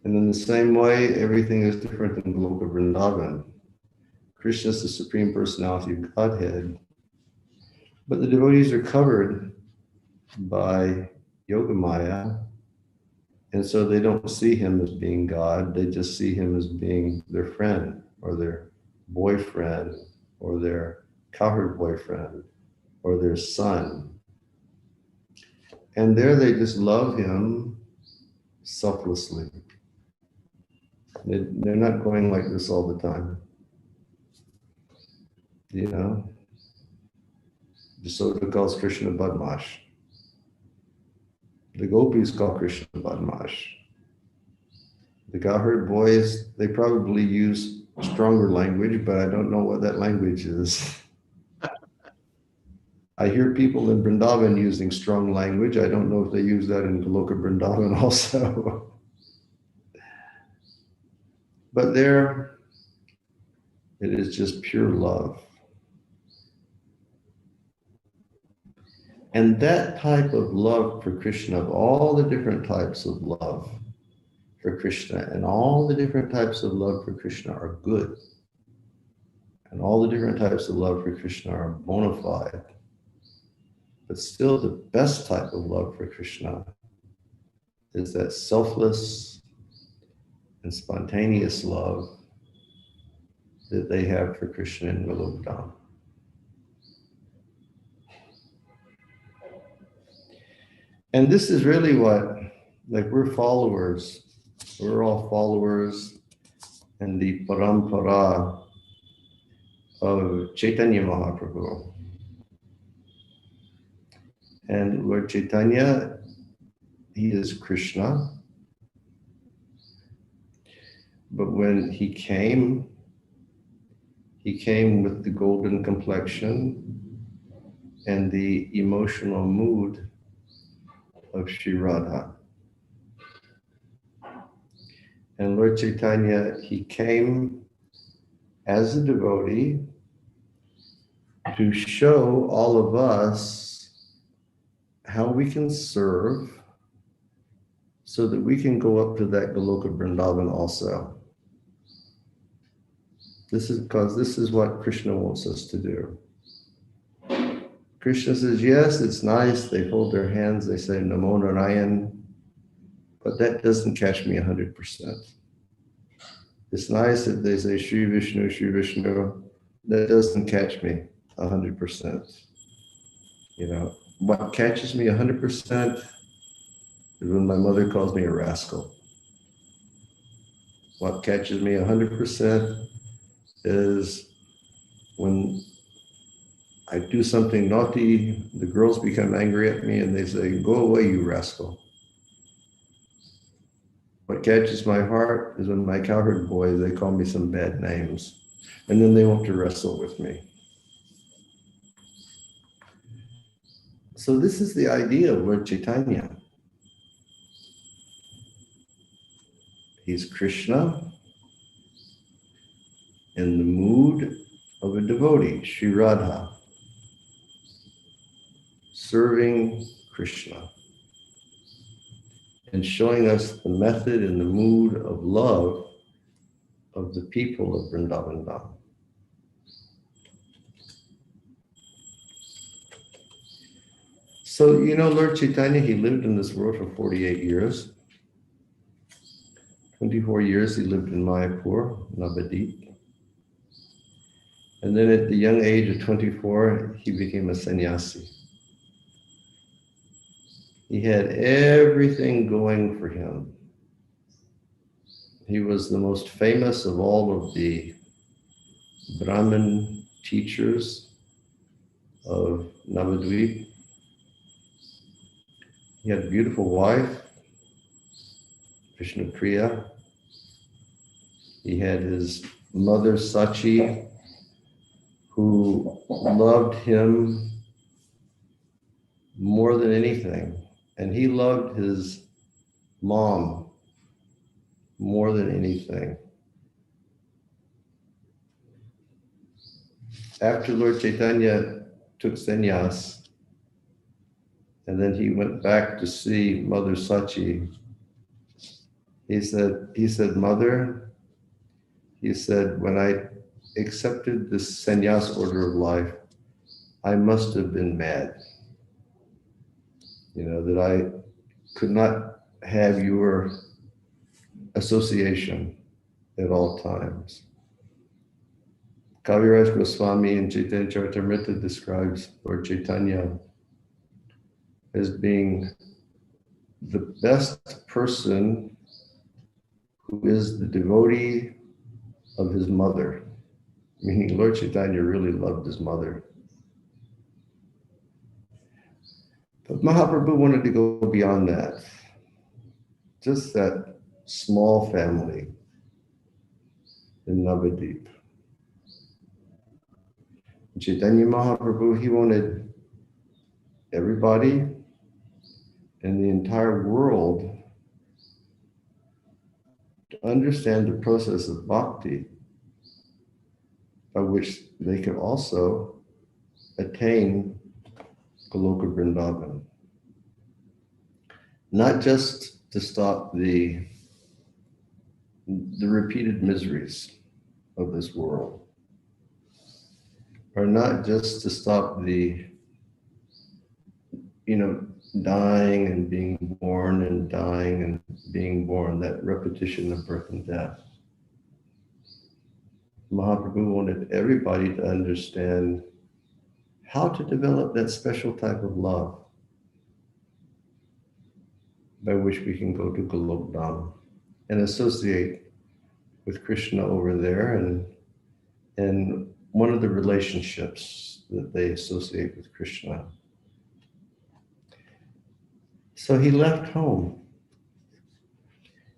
And in the same way, everything is different in Goloka Vrindavan. Krishna is the Supreme Personality of Godhead, but the devotees are covered by Yogamaya, and so they don't see him as being God, they just see him as being their friend or their boyfriend or their cowherd boyfriend or their son. And there they just love him selflessly. They're not going like this all the time. Jasoda calls Krishna Badmash. The gopis call Krishna Badmash. The cowherd boys, they probably use stronger language, but I don't know what that language is. I hear people in Vrindavan using strong language. I don't know if they use that in Goloka Vrindavan also. But there, it is just pure love. And that type of love for Krishna, of all the different types of love for Krishna, and all the different types of love for Krishna are good. And all the different types of love for Krishna are bona fide. But still the best type of love for Krishna is that selfless and spontaneous love that they have for Krishna in Golokdham. And this is really what, like, we're followers. We're all followers in the parampara of Chaitanya Mahaprabhu. And Lord Chaitanya, he is Krishna. But when he came with the golden complexion and the emotional mood of Sri Radha. And Lord Chaitanya, he came as a devotee to show all of us how we can serve so that we can go up to that Goloka Vrindavan also. This is because this is what Krishna wants us to do. Krishna says, yes, it's nice. They hold their hands, they say Namo Narayan, but that doesn't catch me 100%. It's nice that they say Shri Vishnu, Shri Vishnu. That doesn't catch me 100%. You know, what catches me 100% is when my mother calls me a rascal. What catches me 100% is when I do something naughty, the girls become angry at me and they say, go away, you rascal. What catches my heart is when my cowherd boys, they call me some bad names, and then they want to wrestle with me. So this is the idea of Lord Chaitanya. He's Krishna in the mood of a devotee, Sri Radha, serving Krishna and showing us the method and the mood of love of the people of Vrindavan Dham. So, you know, Lord Chaitanya, he lived in this world for 48 years. 24 years he lived in Mayapur, Navadip. And then at the young age of 24, he became a sannyasi. He had everything going for him. He was the most famous of all of the Brahmin teachers of Navadvip. He had a beautiful wife, Vishnu Priya. He had his mother Sachi, who loved him more than anything. And he loved his mom more than anything. After Lord Chaitanya took sannyas, and then he went back to see Mother Sachi, he said, Mother, he said, when I accepted this sannyas order of life, I must have been mad. You know, that I could not have your association at all times. Kaviraj Goswami in Chaitanya Charitamrita describes Lord Chaitanya as being the best person who is the devotee of his mother, meaning Lord Chaitanya really loved his mother. But Mahaprabhu wanted to go beyond that. Just that small family in Navadip. Chaitanya Mahaprabhu, he wanted everybody in the entire world to understand the process of bhakti, by which they could also attain Goloka Vrindavan. Not just to stop the repeated miseries of this world, or not just to stop the, dying and being born and dying and being born, that repetition of birth and death. Mahaprabhu wanted everybody to understand how to develop that special type of love by which we can go to Golok Dham and associate with Krishna over there, and one of the relationships that they associate with Krishna. So he left home.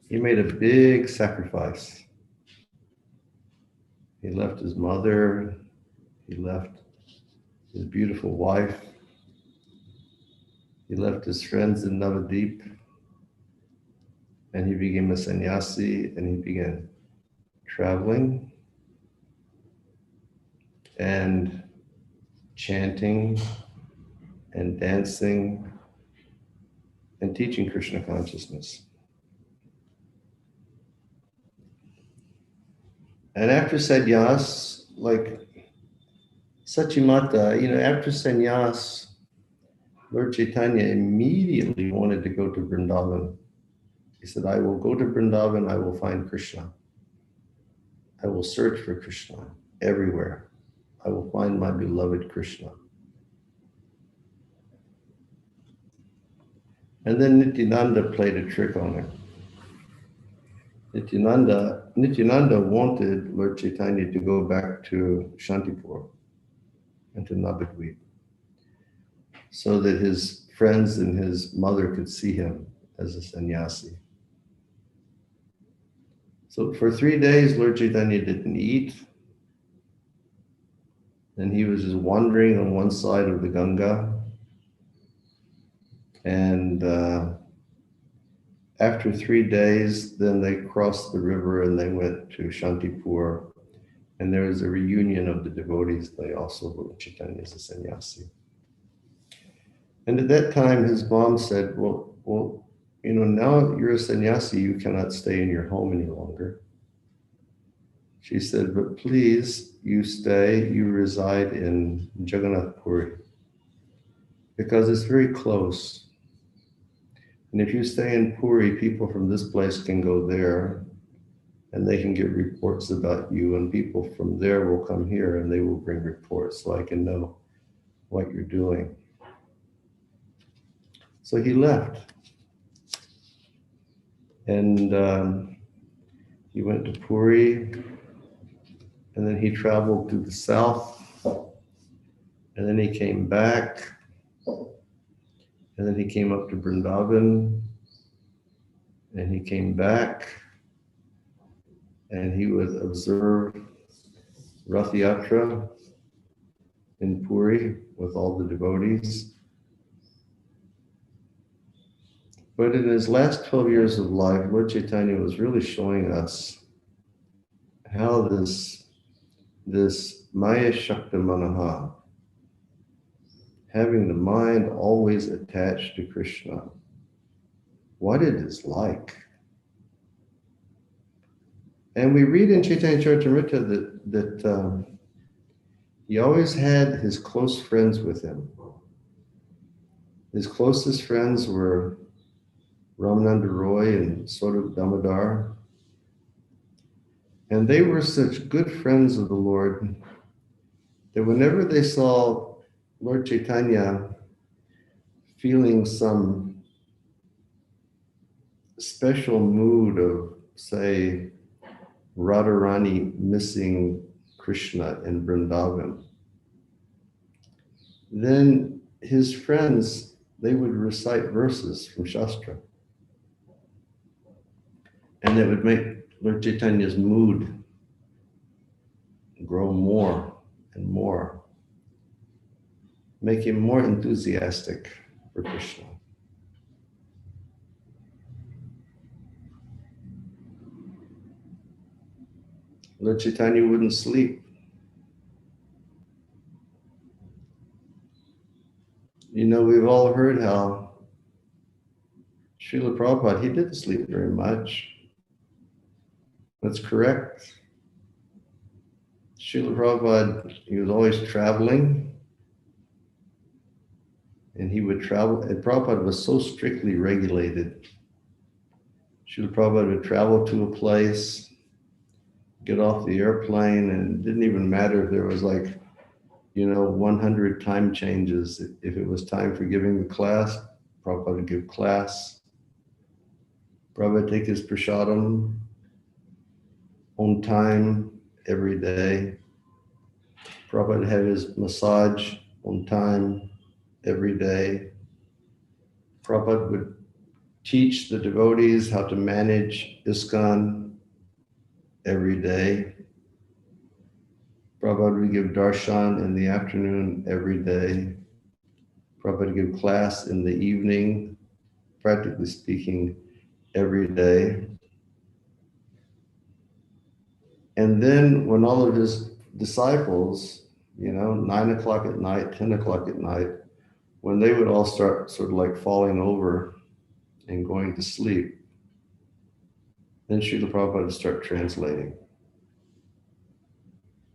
He made a big sacrifice He left his mother. He left his beautiful wife. He left his friends in Navadip. And he became a sannyasi, and he began traveling and chanting and dancing and teaching Krishna consciousness. And after sannyas, like Sachimata, after sannyas, Lord Chaitanya immediately wanted to go to Vrindavan. He said, I will go to Vrindavan, I will find Krishna. I will search for Krishna everywhere. I will find my beloved Krishna. And then Nityananda played a trick on him. Nityananda wanted Lord Chaitanya to go back to Shantipur and to Navadvip so that his friends and his mother could see him as a sannyasi. So for 3 days, Lord Chaitanya didn't eat. And he was just wandering on one side of the Ganga. And after 3 days, then they crossed the river and they went to Shantipur. And there was a reunion of the devotees. They also wrote Chaitanya as a sannyasi. And at that time, his mom said, well, now you're a sannyasi, you cannot stay in your home any longer. She said, but please, you reside in Jagannath Puri, because it's very close. And if you stay in Puri, people from this place can go there and they can get reports about you, and people from there will come here and they will bring reports so I can know what you're doing. So he left. And he went to Puri, and then he traveled to the south, and then he came back, and then he came up to Vrindavan, and he came back, and he would observe Rath Yatra in Puri with all the devotees. But in his last 12 years of life, Lord Chaitanya was really showing us how this Maya Shakta Manaha, having the mind always attached to Krishna, what it is like. And we read in Chaitanya Charitamrita that he always had his close friends with him. His closest friends were Ramananda Roy and Swarup Damodar. And they were such good friends of the Lord that whenever they saw Lord Chaitanya feeling some special mood of, say, Radharani missing Krishna in Vrindavan, then his friends, they would recite verses from Shastra. And it would make Lord Chaitanya's mood grow more and more, make him more enthusiastic for Krishna. Lord Chaitanya wouldn't sleep. We've all heard how Srila Prabhupada, he didn't sleep very much. That's correct. Srila Prabhupada, he was always traveling. And he would travel, and Prabhupada was so strictly regulated. Srila Prabhupada would travel to a place, get off the airplane, and it didn't even matter if there was 100 time changes. If it was time for giving the class, Prabhupada would give class. Prabhupada would take his prasadam on time every day. Prabhupada would have his massage on time every day. Prabhupada would teach the devotees how to manage ISKCON every day. Prabhupada would give darshan in the afternoon every day. Prabhupada would give class in the evening, practically speaking, every day. And then when all of his disciples, 9 o'clock at night, 10 o'clock at night, when they would all start sort of like falling over and going to sleep, then Srila Prabhupada would start translating.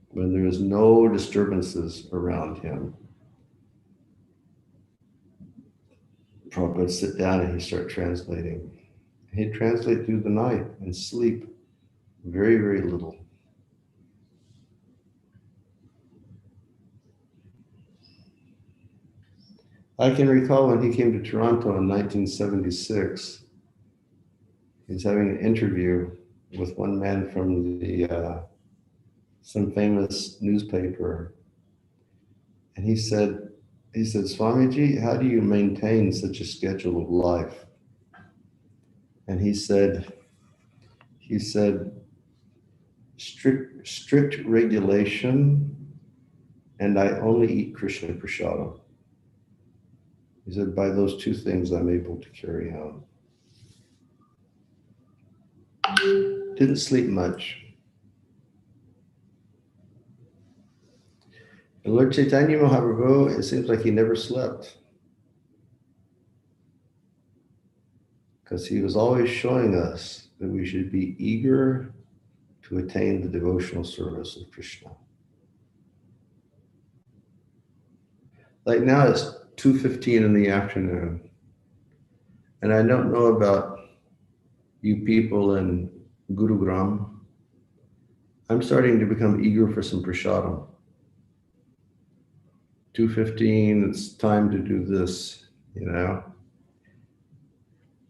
When there was no disturbances around him, Prabhupada would sit down and he'd start translating. He'd translate through the night and sleep very, very little. I can recall when he came to Toronto in 1976, he was having an interview with one man from some famous newspaper. And he said, Swamiji, how do you maintain such a schedule of life? And he said, strict regulation, and I only eat Krishna prasadam. He said, by those two things, I'm able to carry on. Didn't sleep much. And Lord Chaitanya Mahaprabhu, it seems like he never slept, because he was always showing us that we should be eager to attain the devotional service of Krishna. Like now it's 2:15 in the afternoon, and I don't know about you people in Gurugram. I'm starting to become eager for some prasadam. 2:15, it's time to do this,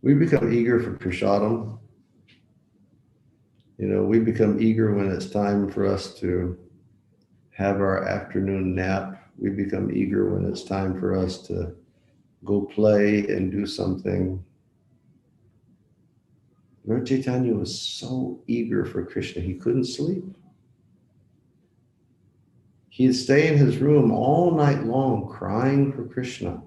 We become eager for prasadam. We become eager when it's time for us to have our afternoon nap. We become eager when it's time for us to go play and do something. Lord Chaitanya was so eager for Krishna, he couldn't sleep. He'd stay in his room all night long crying for Krishna.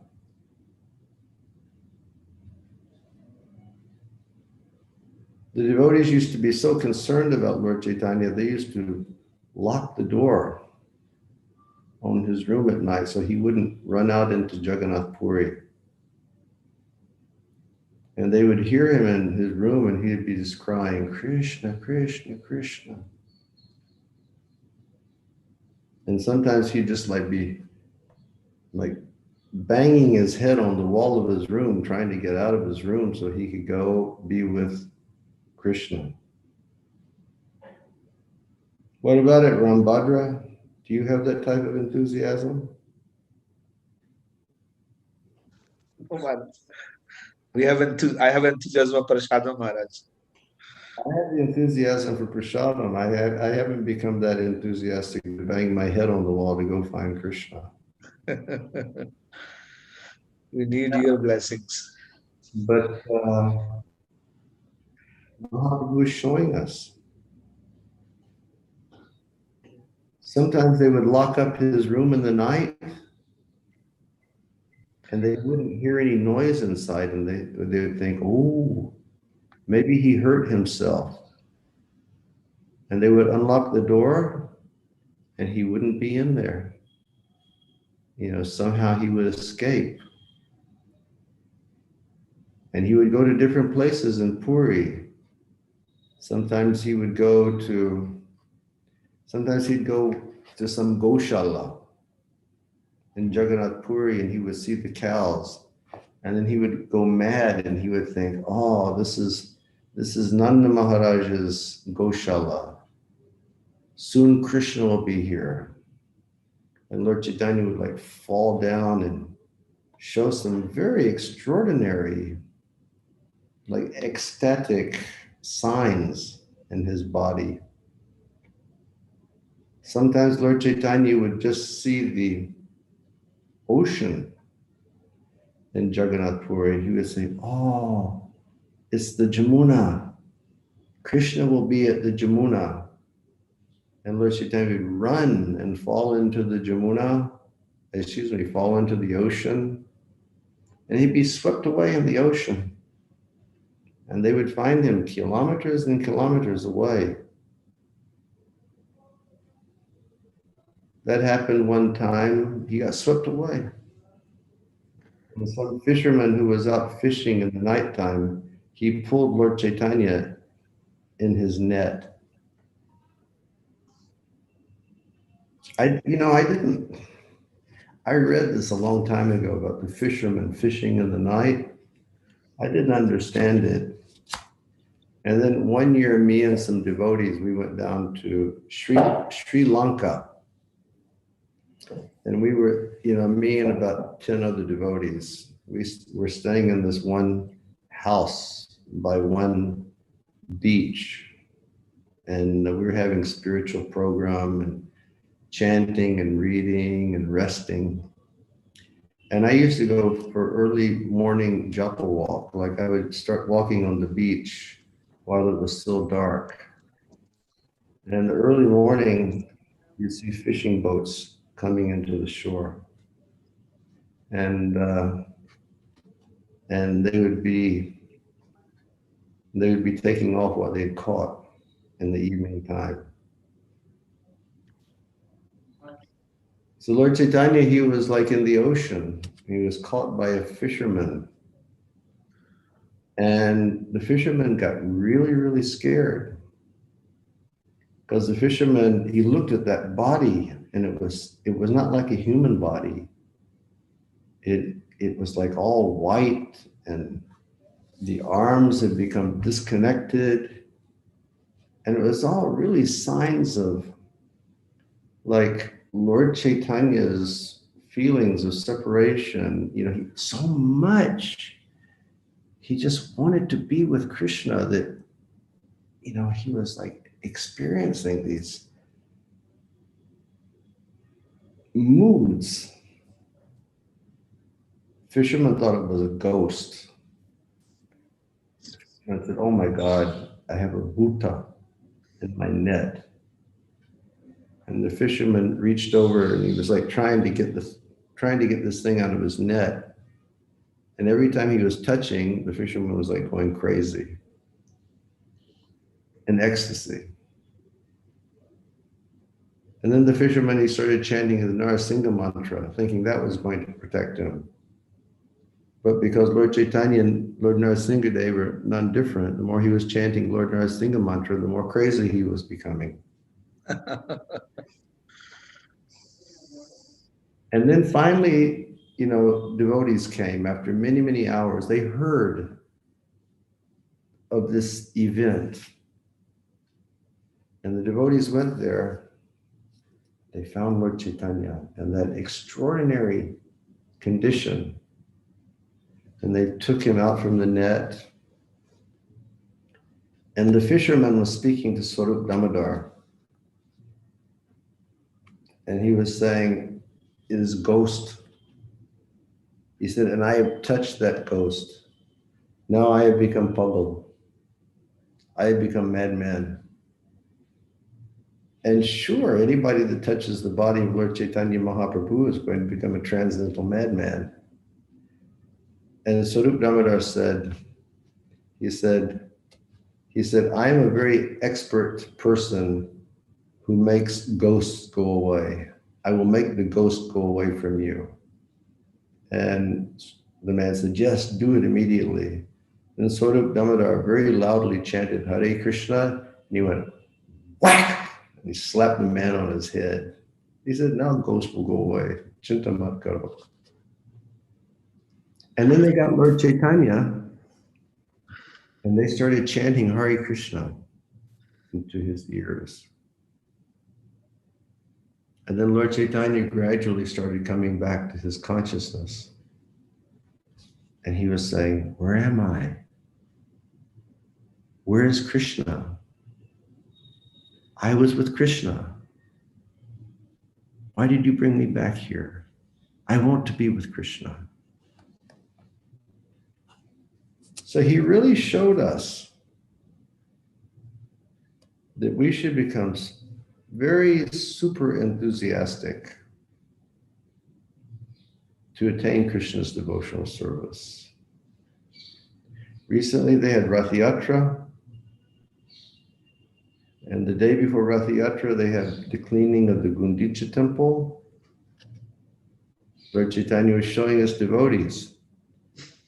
The devotees used to be so concerned about Lord Chaitanya, they used to lock the door on his room at night so he wouldn't run out into Jagannath Puri. And they would hear him in his room and he'd be just crying, Krishna, Krishna, Krishna. And sometimes he'd just be banging his head on the wall of his room, trying to get out of his room so he could go be with Krishna. What about it, Rambhadra? Do you have that type of enthusiasm? Oh, man. I have enthusiasm for Prasadam, Maharaj. I have the enthusiasm for prasadam. I haven't become that enthusiastic to bang my head on the wall to go find Krishna. We need your blessings. But Mahaprabhu is showing us. Sometimes they would lock up his room in the night and they wouldn't hear any noise inside, and they would think, oh, maybe he hurt himself. And they would unlock the door and he wouldn't be in there. Somehow he would escape. And he would go to different places in Puri. Sometimes he'd go to some Goshala in Jagannath Puri, and he would see the cows. And then he would go mad and he would think, oh, this is Nanda Maharaj's Goshala. Soon Krishna will be here. And Lord Chaitanya would fall down and show some very extraordinary, ecstatic signs in his body. Sometimes Lord Chaitanya would just see the ocean in Jagannath Puri, and he would say, oh, it's the Jamuna. Krishna will be at the Jamuna. And Lord Chaitanya would run and fall into the fall into the ocean, and he'd be swept away in the ocean. And they would find him kilometers and kilometers away. That happened one time. He got swept away. And some fisherman who was out fishing in the nighttime, he pulled Lord Chaitanya in his net. I read this a long time ago about the fishermen fishing in the night. I didn't understand it. And then one year, me and some devotees, we went down to Sri Lanka. And we were, me and about 10 other devotees, we were staying in this one house by one beach. And we were having spiritual program and chanting and reading and resting. And I used to go for early morning japa walk. Like I would start walking on the beach while it was still dark. And in the early morning, you'd see fishing boats coming into the shore. And they would be taking off what they had caught in the evening time. So Lord Chaitanya, he was like in the ocean. He was caught by a fisherman. And the fisherman got really, really scared. Because the fisherman, he looked at that body, and it was not like a human body. It was like all white, and the arms had become disconnected. And it was all really signs of like Lord Chaitanya's feelings of separation, so much. He just wanted to be with Krishna that, he was like experiencing these moods. Fisherman thought it was a ghost. And I said, oh my God, I have a bhuta in my net. And the fisherman reached over and he was like trying to get this thing out of his net. And every time he was touching, the fisherman was like going crazy in ecstasy. And then the fisherman, he started chanting the Narasingha mantra, thinking that was going to protect him. But because Lord Chaitanya and Lord Narasingha Dev were none different, the more he was chanting Lord Narasingha mantra, the more crazy he was becoming. And then finally, devotees came after many, many hours. They heard of this event. And the devotees went there. They found Lord Chaitanya in that extraordinary condition. And they took him out from the net. And the fisherman was speaking to Swarup Damodar. And he was saying, it is ghost. He said, and I have touched that ghost. Now I have become pagal. I have become madman. And sure, anybody that touches the body of Lord Chaitanya Mahaprabhu is going to become a transcendental madman. And Swarup Damodar said, he said, I am a very expert person who makes ghosts go away. I will make the ghost go away from you. And the man said, yes, do it immediately. And Swarup Damodar very loudly chanted Hare Krishna, and he went, whack! And he slapped the man on his head. He said, now ghost will go away. Chinta mat karo. And then they got Lord Chaitanya, and they started chanting Hare Krishna into his ears. And then Lord Chaitanya gradually started coming back to his consciousness. And he was saying, where am I? Where is Krishna? I was with Krishna. Why did you bring me back here? I want to be with Krishna. So he really showed us that we should become very super enthusiastic to attain Krishna's devotional service. Recently they had Rath Yatra, and the day before Rath Yatra they had the cleaning of the Gundicha temple, where Chaitanya was showing us devotees.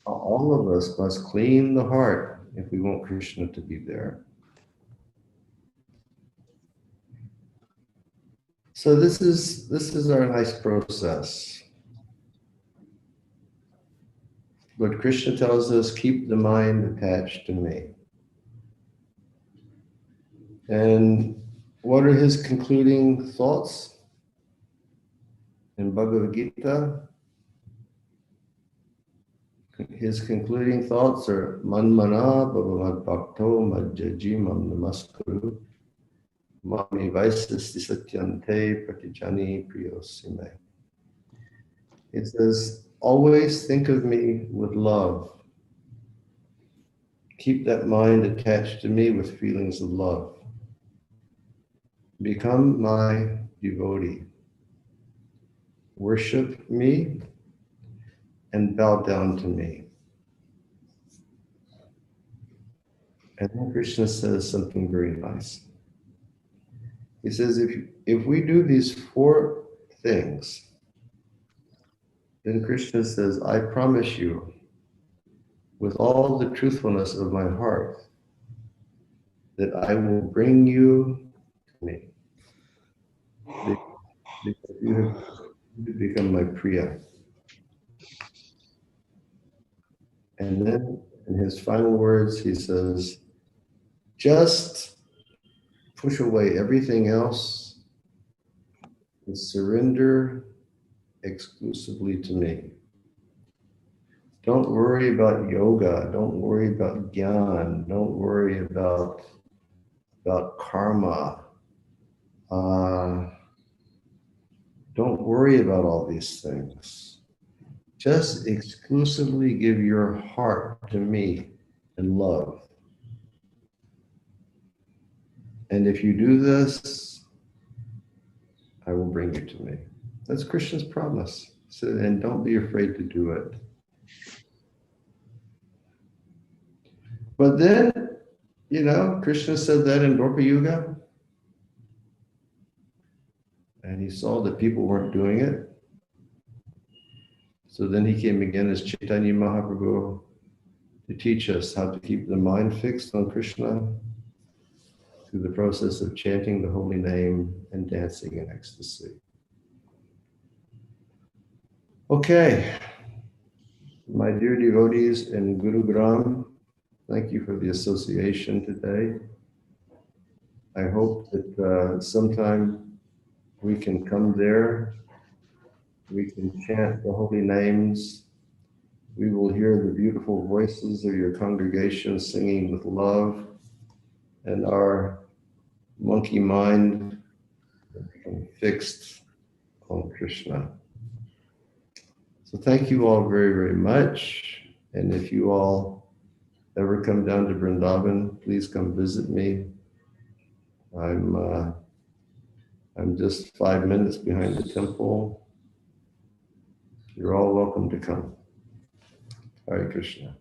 All of us must clean the heart if we want Krishna to be there. So this is our nice process. But Krishna tells us, keep the mind attached to me. And what are his concluding thoughts in Bhagavad Gita? His concluding thoughts are manmana bhavamad bhakto madjaji mam namaskuru mami vaisasti satyante pratijani priyosime. It says, always think of me with love. Keep that mind attached to me with feelings of love. Become my devotee. Worship me and bow down to me. And then Krishna says something very nice. He says, if we do these 4 things, then Krishna says, I promise you, with all the truthfulness of my heart, that I will bring you to me. Because you have become my Priya. And then in his final words, he says, just push away everything else and surrender exclusively to me. Don't worry about yoga. Don't worry about jnana. Don't worry about karma. Don't worry about all these things. Just exclusively give your heart to me in love. And if you do this, I will bring you to me. That's Krishna's promise. So, and don't be afraid to do it. But then, Krishna said that in Dwapara Yuga, and he saw that people weren't doing it. So then he came again as Chaitanya Mahaprabhu to teach us how to keep the mind fixed on Krishna through the process of chanting the holy name and dancing in ecstasy. Okay, my dear devotees in Gurugram, thank you for the association today. I hope that sometime we can come there. We can chant the holy names. We will hear the beautiful voices of your congregation singing with love, and our monkey mind become fixed on Krishna. So thank you all very, very much. And if you all ever come down to Vrindavan, please come visit me. I'm just 5 minutes behind the temple. You're all welcome to come. Hare Krishna.